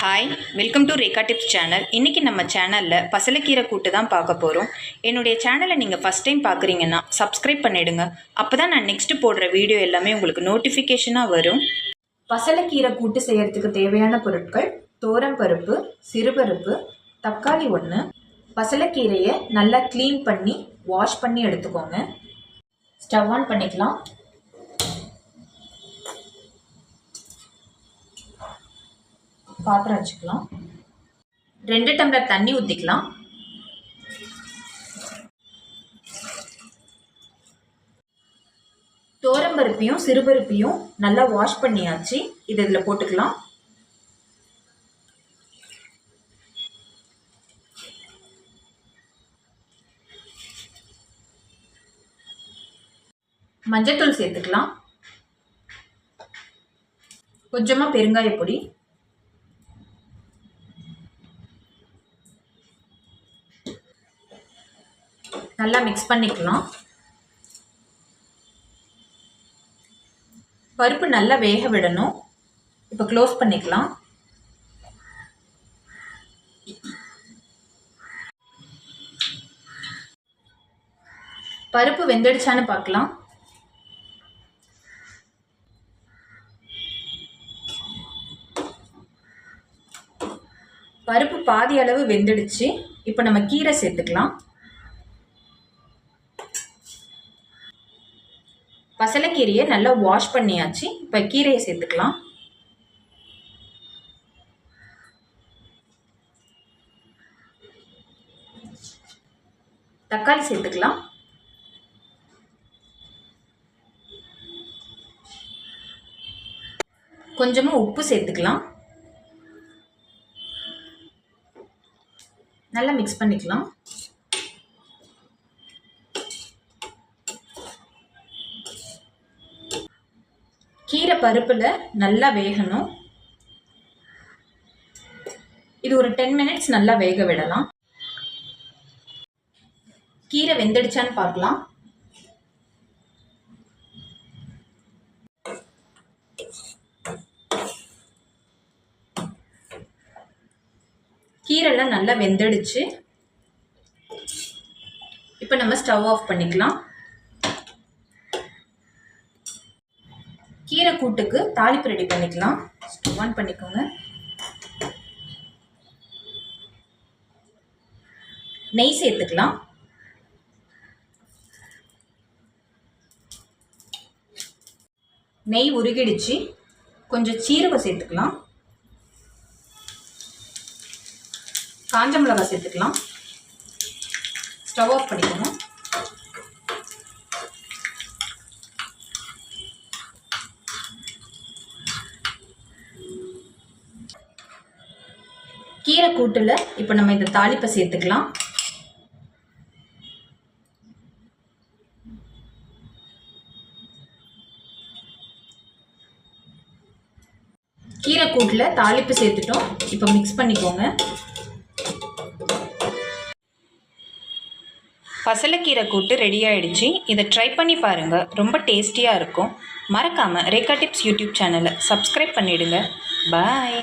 Hi, welcome to Rekha tips channel. இன்றைக்கி நம்ம சேனலில் பசலைக்கீரை கூட்டு தான் பார்க்க போகிறோம். என்னுடைய சேனலை நீங்கள் ஃபஸ்ட் டைம் பார்க்குறீங்கன்னா சப்ஸ்கிரைப் பண்ணிவிடுங்க. அப்போ தான் நான் நெக்ஸ்ட்டு போடுற வீடியோ எல்லாமே உங்களுக்கு நோட்டிஃபிகேஷனாக வரும். பசலைக்கீரை கூட்டு செய்கிறதுக்கு தேவையான பொருட்கள்: தோரம்பருப்பு, சிறுபருப்பு, தக்காளி 1. பசலைக்கீரையை நல்லா க்ளீன் பண்ணி வாஷ் பண்ணி எடுத்துக்கோங்க. ஸ்டவ் ஆன் பண்ணிக்கலாம். பாத்திரம் வச்சுக்கலாம். 2 டம்ளர் தண்ணி ஊற்றிக்கலாம். தோரம்பருப்பையும் சிறுபருப்பையும் நல்லா வாஷ் பண்ணியாச்சு. இதில் போட்டுக்கலாம். மஞ்சத்தூள் சேர்த்துக்கலாம். கொஞ்சமாக பெருங்காய பொடி, நல்லா மிக்ஸ் பண்ணிக்கலாம். பருப்பு நல்லா வேக விடணும். இப்போ க்ளோஸ் பண்ணிக்கலாம். பருப்பு வெந்துடுச்சான்னு பார்க்கலாம். பருப்பு பாதி அளவு வெந்துடுச்சு. இப்போ நம்ம கீரை சேர்த்துக்கலாம். பசலைக்கீரையை நல்லா வாஷ் பண்ணியாச்சு. இப்போ கீரையை சேர்த்துக்கலாம். தக்காளி சேர்த்துக்கலாம். கொஞ்சமாக உப்பு சேர்த்துக்கலாம். நல்லா மிக்ஸ் பண்ணிக்கலாம். கீரை பருப்பில் நல்லா வேகணும். இது ஒரு 10 மினிட்ஸ் நல்லா வேக விடலாம். கீரை வெந்துடுச்சான்னு பார்க்கலாம். கீரைலாம் நல்லா வெந்துடுச்சு. இப்போ நம்ம ஸ்டவ் ஆஃப் பண்ணிக்கலாம். கீரை கூட்டுக்கு தாளிப்பு ரெடி பண்ணிக்கலாம். ஸ்டவ் ஆன் பண்ணிக்கோங்க. நெய் சேர்த்துக்கலாம். நெய் உருகிடுச்சு. கொஞ்சம் சீரகம் சேர்த்துக்கலாம். காஞ்ச மிளகாய் சேர்த்துக்கலாம். ஸ்டவ் ஆஃப் பண்ணிக்கோங்க. கீரை கூட்டில் இப்போ நம்ம இந்த தாளிப்பை சேர்த்துக்கலாம். கீரை கூட்டில் தாளிப்பு சேர்த்துட்டோம். இப்போ மிக்ஸ் பண்ணிக்கோங்க. பசலைக்கீரை கூட்டு ரெடி ஆகிடுச்சு. இதை ட்ரை பண்ணி பாருங்கள். ரொம்ப டேஸ்டியாக இருக்கும். மறக்காமல் ரேகா டிப்ஸ் யூடியூப் சேனலை சப்ஸ்கிரைப் பண்ணிவிடுங்க. பாய்.